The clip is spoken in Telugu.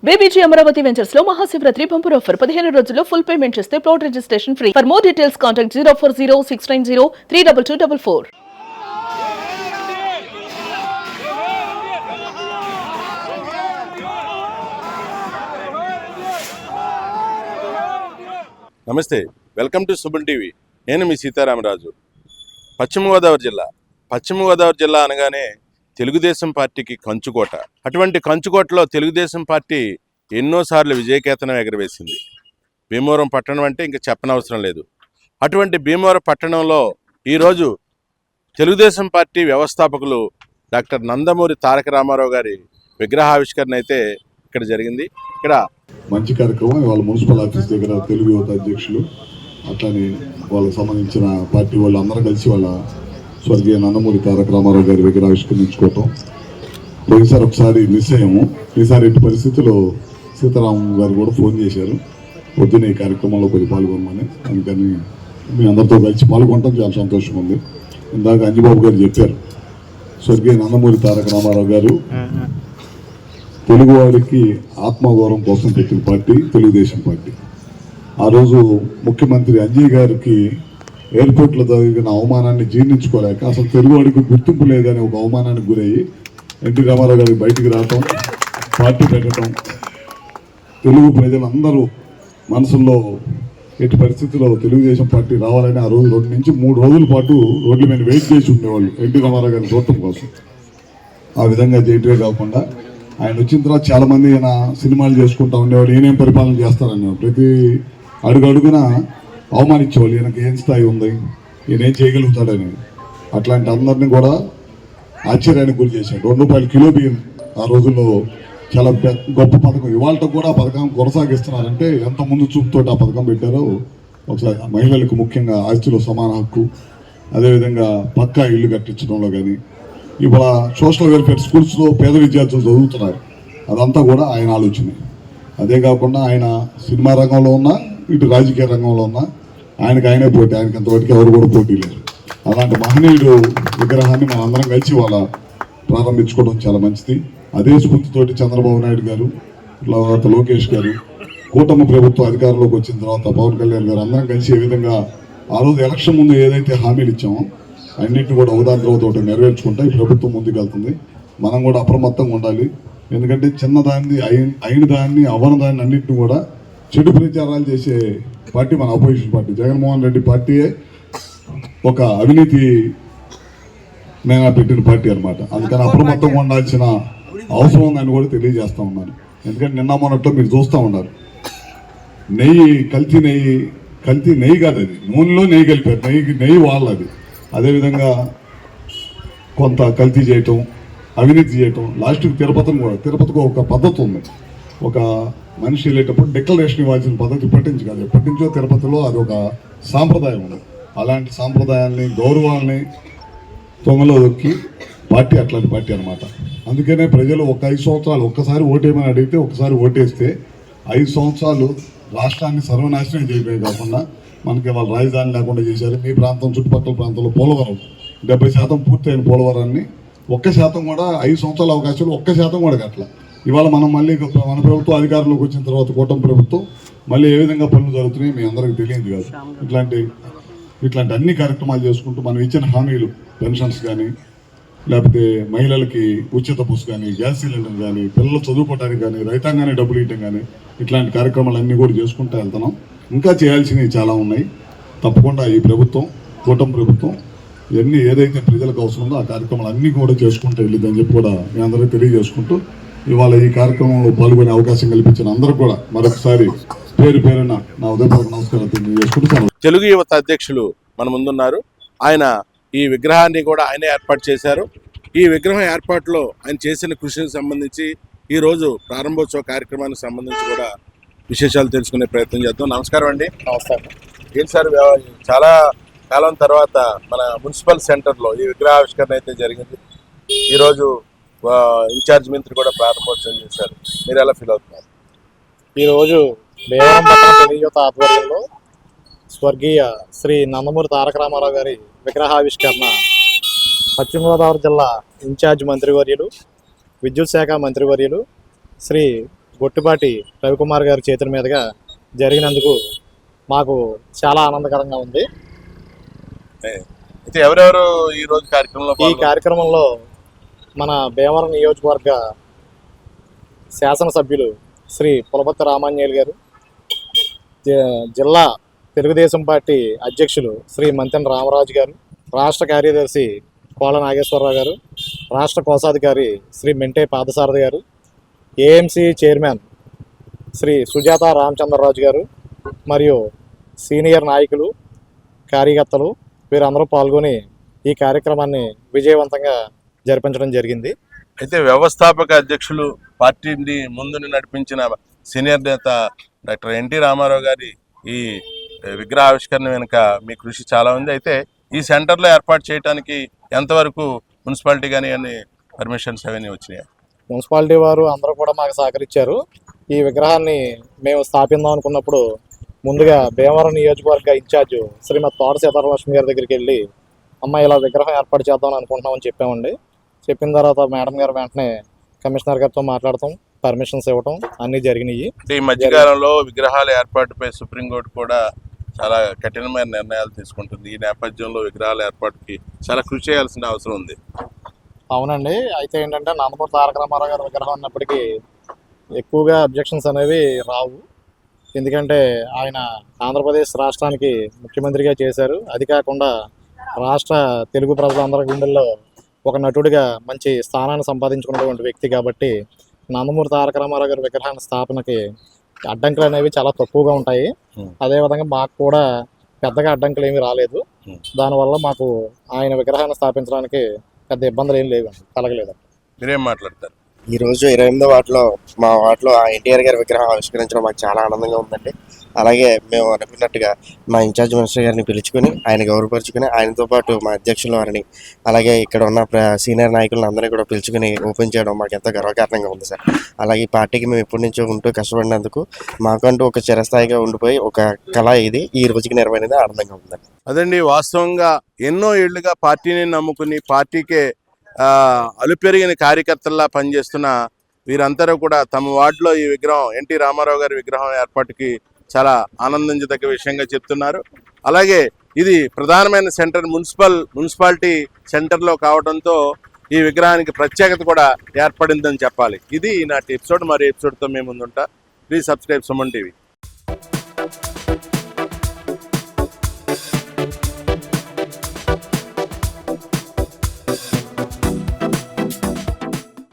బీబీజీ అమరావతి వెంచర్స్ లో మహాశివరాత్రి బంపర్ ఆఫర్ 15 రోజుల్లో ఫుల్ పేమెంట్ చేస్తే plot registration free. For more details contact 04069032244. నమస్తే, వెల్కమ్ టు సుబుల్ టీవీ. నేను మీ సీతారామరాజు. పశ్చిమ గోదావరి జిల్లా అనగానే తెలుగుదేశం పార్టీకి కంచుకోట. అటువంటి కంచుకోటలో తెలుగుదేశం పార్టీ ఎన్నోసార్లు విజయకేతనం ఎగరవేసింది. భీమవరం పట్టణం అంటే ఇంకా చెప్పనవసరం లేదు. అటువంటి భీమవరం పట్టణంలో ఈరోజు తెలుగుదేశం పార్టీ వ్యవస్థాపకులు డాక్టర్ నందమూరి తారక రామారావు గారి విగ్రహావిష్కరణ అయితే ఇక్కడ జరిగింది. ఇక్కడ మంచి కార్యక్రమం. వాళ్ళ మున్సిపల్ ఆఫీస్ దగ్గర తెలుగు యువత అధ్యక్షులు అట్లానే వాళ్ళకి సంబంధించిన పార్టీ వాళ్ళు అందరూ కలిసి వాళ్ళ స్వర్గీయ నందమూరి తారక రామారావు గారి విగ్రహావిష్కరించుకోవటం. పోయినసారి ఒకసారి మిస్ అయ్యాము. ఈసారి ఇటు పరిస్థితుల్లో సీతారాం గారు కూడా ఫోన్ చేశారు, పొద్దున్న ఈ కార్యక్రమంలో కొద్ది పాల్గొనమని. అందుకని మీ అందరితో కలిసి పాల్గొనడం చాలా సంతోషంగా ఉంది. ఇందాక అంజిబాబు గారు చెప్పారు, స్వర్గీయ నందమూరి తారక రామారావు గారు తెలుగు వారికి ఆత్మగౌరవం కోసం పెట్టిన పార్టీ తెలుగుదేశం పార్టీ. ఆ రోజు ముఖ్యమంత్రి అంజయ్ గారికి ఎయిర్పోర్ట్లో జరిగిన అవమానాన్ని జీర్ణించుకోలేక, అసలు తెలుగువాడికి గుర్తింపు లేదని ఒక అవమానానికి గురయ్యి ఎన్టీ రామారావు గారికి బయటికి రావటం, పార్టీ పెట్టడం, తెలుగు ప్రజలందరూ మనసుల్లో ఎట్టి పరిస్థితుల్లో తెలుగుదేశం పార్టీ రావాలని ఆ రోజు 2 నుంచి 3 రోజుల పాటు రోడ్ల మీద వెయిట్ చేసి ఉండేవాళ్ళు ఎన్టీ రామారావు గారిని చూడటం కోసం. ఆ విధంగా చేయటమే కాకుండా ఆయన వచ్చిన తర్వాత చాలామంది ఈయన సినిమాలు చేసుకుంటూ ఉండేవాళ్ళు, ఈయనేం పరిపాలన చేస్తారనేవాడు. ప్రతి అడుగున అవమానించేవాళ్ళు, ఈయనకి ఏం స్థాయి ఉంది, ఈయన ఏం చేయగలుగుతాడని. అట్లాంటి అందరినీ కూడా ఆశ్చర్యానికి గురి చేశాడు. ₹2 కిలో బియ్యం ఆ రోజుల్లో చాలా గొప్ప పథకం. ఇవాళ కూడా ఆ పథకం కొనసాగిస్తున్నారంటే ఎంత ముందు చూపుతో ఆ పథకం పెట్టారో ఒకసారి. మహిళలకు ముఖ్యంగా ఆస్తిలో సమాన హక్కు, అదేవిధంగా పక్కా ఇల్లు కట్టించడంలో కానీ, ఇవాళ సోషల్ వెల్ఫేర్ స్కూల్స్లో పేద విద్యార్థులు చదువుతున్నారు. అదంతా కూడా ఆయన ఆలోచన. అదే కాకుండా ఆయన సినిమా రంగంలో ఉన్నా, ఇటు రాజకీయ రంగంలో ఉన్నా ఆయనకే పోటీ. ఆయనకి అంతవరకు ఎవరు కూడా పోటీ లేరు. అలాంటి మహనీయుడు విగ్రహాన్ని మనం అందరం కలిసి వాళ్ళ ప్రారంభించుకోవడం చాలా మంచిది. అదే స్ఫూర్తితోటి చంద్రబాబు నాయుడు గారు, తర్వాత లోకేష్ గారు, కూటమి ప్రభుత్వం అధికారంలోకి వచ్చిన తర్వాత పవన్ కళ్యాణ్ గారు అందరం కలిసి ఏ విధంగా ఆ రోజు ఎలక్షన్ ముందు ఏదైతే హామీలు ఇచ్చామో అన్నింటిని కూడా ఒకదాని తర్వాత ఒకటి నెరవేర్చుకుంటా ఈ ప్రభుత్వం ముందుకు వెళ్తుంది. మనం కూడా అప్రమత్తంగా ఉండాలి. ఎందుకంటే చిన్నదాన్ని అయిన దాన్ని అవ్వని దాన్ని అన్నింటిని కూడా చెడు ప్రచారాలు చేసే పార్టీ మన అపోజిషన్ పార్టీ. జగన్మోహన్ రెడ్డి పార్టీయే ఒక అవినీతి నేను పెట్టిన పార్టీ అనమాట. అందుకని అప్రమత్తంగా ఉండాల్సిన అవసరం ఉందని కూడా తెలియజేస్తూ ఉన్నాను. ఎందుకంటే నిన్న మొన్నట్లో మీరు చూస్తూ ఉన్నారు, కల్తీ నెయ్యి కాదు, అది నూనెలో నెయ్యి కలిపారు. నెయ్యి వాళ్ళది. అదేవిధంగా కొంత కల్తీ చేయటం, అవినీతి చేయటం. లాస్ట్కి తిరుపతికి ఒక పద్ధతి ఉంది. ఒక మనిషి వెళ్ళేటప్పుడు డిక్లరేషన్ ఇవ్వాల్సిన పద్ధతి ఇప్పటి నుంచి కాదు, ఎప్పటి నుంచో తిరుపతిలో అది ఒక సాంప్రదాయం ఉంది. అలాంటి సాంప్రదాయాల్ని, గౌరవాల్ని తొంగలో దొక్కి పార్టీ అట్లాంటి పార్టీ అనమాట. అందుకనే ప్రజలు ఒక 5 సంవత్సరాలు ఒక్కసారి ఓటేమని అడిగితే ఒకసారి ఓటేస్తే 5 సంవత్సరాలు రాష్ట్రాన్ని సర్వనాశనం చేయడమే కాకుండా మనకి వాళ్ళ రాజధాని లేకుండా చేశారు. మీ ప్రాంతం చుట్టుపక్కల ప్రాంతంలో పోలవరం 70% పూర్తయిన పోలవరాన్ని 1% కూడా 5 సంవత్సరాల అవకాశాలు 1% కూడా కట్ల. ఇవాళ మనం మళ్ళీ మన ప్రభుత్వం అధికారంలోకి వచ్చిన తర్వాత కూటమి ప్రభుత్వం మళ్ళీ ఏ విధంగా పనులు జరుగుతున్నాయి మీ అందరికీ తెలియదు కాదు. ఇట్లాంటి అన్ని కార్యక్రమాలు చేసుకుంటూ మనం ఇచ్చిన హామీలు, పెన్షన్స్ కానీ, లేకపోతే మహిళలకి ఉచిత బస్సు కానీ, గ్యాస్ సిలిండర్ కానీ, పిల్లలు చదువుకోవడానికి కానీ, రైతాంగాన్ని డబ్బులు ఇవ్వడం కానీ, ఇట్లాంటి కార్యక్రమాలు అన్నీ కూడా చేసుకుంటూ వెళ్తున్నాం. ఇంకా చేయాల్సినవి చాలా ఉన్నాయి. తప్పకుండా ఈ ప్రభుత్వం, కూటమి ప్రభుత్వం ఇవన్నీ ఏదైతే ప్రజలకు అవసరం ఉందో ఆ కార్యక్రమాలు అన్నీ కూడా చేసుకుంటూ వెళ్ళిద్దని చెప్పి కూడా మీ అందరికీ తెలియజేసుకుంటూ, ఇవాళ ఈ కార్యక్రమంలో పాల్గొనే అవకాశం కల్పించిన అందరూ కూడా మరొకసారి పేరున నా ఉదయపూర్వక నమస్కారం తెలియజేసుకుంటూ. తెలుగు యువత అధ్యక్షులు మన ముందున్నారు. ఆయన ఈ విగ్రహాన్ని కూడా ఆయనే ఏర్పాటు చేశారు. ఈ విగ్రహం ఏర్పాటులో ఆయన చేసిన కృషికి సంబంధించి ఈరోజు ప్రారంభోత్సవ కార్యక్రమానికి సంబంధించి కూడా విశేషాలు తెలుసుకునే ప్రయత్నం చేద్దాం. నమస్కారం అండి. నమస్కారం. ఏంటి సార్, చాలా కాలం తర్వాత మన మున్సిపల్ సెంటర్లో ఈ విగ్రహావిష్కరణ అయితే జరిగింది. ఈరోజు ఇన్ఛార్జ్ మంత్రి కూడా ప్రారంభోత్సవం చేశారు. మీరు ఎలా ఫీల్ అవుతున్నారు? ఈరోజు భీమవరం పట్టణ తెలుగు యువత ఆధ్వర్యంలో స్వర్గీయ శ్రీ నందమూరి తారక రామారావు గారి విగ్రహావిష్కరణ పశ్చిమ గోదావరి జిల్లా ఇన్ఛార్జ్ మంత్రివర్యులు, విద్యుత్ శాఖ మంత్రివర్యులు శ్రీ గొట్టిపాటి రవికుమార్ గారి చేతుల మీదుగా జరిగినందుకు మాకు చాలా ఆనందకరంగా ఉంది. అయితే ఎవరెవరు ఈ రోజు కార్యక్రమంలో ఈ కార్యక్రమంలో మన భీమవరం నియోజకవర్గ శాసనసభ్యులు శ్రీ పులపర్తి రామాంజనేయులు గారు, జిల్లా తెలుగుదేశం పార్టీ అధ్యక్షులు శ్రీ మంతెన రామరాజు గారు, రాష్ట్ర కార్యదర్శి కోల నాగేశ్వరరావు గారు, రాష్ట్ర కోశాధికారి శ్రీ మెంటే పాదసారథి గారు, ఏఎంసీ చైర్మన్ శ్రీ సుజాత రామచంద్రరాజు గారు మరియు సీనియర్ నాయకులు, కార్యకర్తలు వీరందరూ పాల్గొని ఈ కార్యక్రమాన్ని విజయవంతంగా జరిపించడం జరిగింది. అయితే వ్యవస్థాపక అధ్యక్షులు, పార్టీని ముందుని నడిపించిన సీనియర్ నేత డాక్టర్ ఎన్టీ రామారావు గారి ఈ విగ్రహ ఆవిష్కరణ వెనుక మీ కృషి చాలా ఉంది. అయితే ఈ సెంటర్లో ఏర్పాటు చేయడానికి ఎంతవరకు మున్సిపాలిటీ కానీ అన్ని పర్మిషన్స్ అవన్నీ వచ్చినాయి? మున్సిపాలిటీ వారు అందరూ కూడా మాకు సహకరించారు. ఈ విగ్రహాన్ని మేము స్థాపిద్దాం అనుకున్నప్పుడు ముందుగా భీమవరం నియోజకవర్గ ఇన్ఛార్జ్ శ్రీమతి తోట సీతారామలక్ష్మి గారి దగ్గరికి వెళ్ళి, అమ్మ ఇలా విగ్రహం ఏర్పాటు చేద్దాం అనుకుంటున్నామని చెప్పామండి. చెప్పిన తర్వాత మేడం గారు వెంటనే కమిషనర్ గారితో మాట్లాడటం, పర్మిషన్స్ ఇవ్వటం అన్నీ జరిగినాయి. ఈ మధ్యకాలంలో విగ్రహాల ఏర్పాటుపై సుప్రీంకోర్టు కూడా చాలా కఠినమైన నిర్ణయాలు తీసుకుంటుంది. ఈ నేపథ్యంలో విగ్రహాల ఏర్పాటుకి చాలా కృషి చేయాల్సిన అవసరం ఉంది. అవునండి. అయితే ఏంటంటే నందమూరి తారక రామారావు గారి విగ్రహం ఉన్నప్పటికీ ఎక్కువగా అబ్జెక్షన్స్ అనేవి రావు. ఎందుకంటే ఆయన ఆంధ్రప్రదేశ్ రాష్ట్రానికి ముఖ్యమంత్రిగా చేశారు. అది కాకుండా రాష్ట్ర తెలుగు ప్రజలందరి గుండెల్లో ఒక నటుడిగా మంచి స్థానాన్ని సంపాదించుకున్నటువంటి వ్యక్తి కాబట్టి నందమూరి తారక రామారావు గారి విగ్రహాన్ని స్థాపనకి అడ్డంకులు అనేవి చాలా తక్కువగా ఉంటాయి. అదేవిధంగా మాకు కూడా పెద్దగా అడ్డంకులు ఏమీ రాలేదు. దానివల్ల మాకు ఆయన విగ్రహాన్ని స్థాపించడానికి పెద్ద ఇబ్బందులు ఏం లేవు, కలగలేదు. మీరేం మాట్లాడతారు? ఈరోజు 28వ వార్డులో మా వార్డులో ఎన్టీఆర్ గారి విగ్రహం ఆవిష్కరించడం మాకు చాలా ఆనందంగా ఉందండి. అలాగే మేము అనుకున్నట్టుగా మా ఇన్ఛార్జ్ మినిస్టర్ గారిని పిలుచుకుని ఆయన గౌరవపరుచుకుని, ఆయనతో పాటు మా అధ్యక్షుల వారిని అలాగే ఇక్కడ ఉన్న సీనియర్ నాయకులను అందరినీ కూడా పిలుచుకుని ఓపెన్ చేయడం మాకు ఎంతో గర్వకారణంగా ఉంది సార్. అలాగే ఈ పార్టీకి మేము ఎప్పటి నుంచో ఉంటూ కష్టపడినందుకు మాకంటూ ఒక చిరస్థాయిగా ఉండిపోయి ఒక కళ ఇది ఈ రోజుకి నెరవేరేది ఆనందంగా ఉందండి. అదండి, వాస్తవంగా ఎన్నో ఏళ్లుగా పార్టీని నమ్ముకుని పార్టీకే అలుపెరిగిన కార్యకర్తల్లా పనిచేస్తున్న వీరందరూ కూడా తమ వార్డులో ఈ విగ్రహం, ఎన్టీ రామారావు గారి విగ్రహం ఏర్పాటుకి చాలా ఆనందించదగ్గ విషయంగా చెప్తున్నారు. అలాగే ఇది ప్రధానమైన సెంటర్ మున్సిపాలిటీ సెంటర్లో కావడంతో ఈ విగ్రహానికి ప్రత్యేకత కూడా ఏర్పడిందని చెప్పాలి. ఇది ఈనాటి ఎపిసోడ్. మరి ఎపిసోడ్తో మేము ముందుంటా. Please subscribe Suman TV.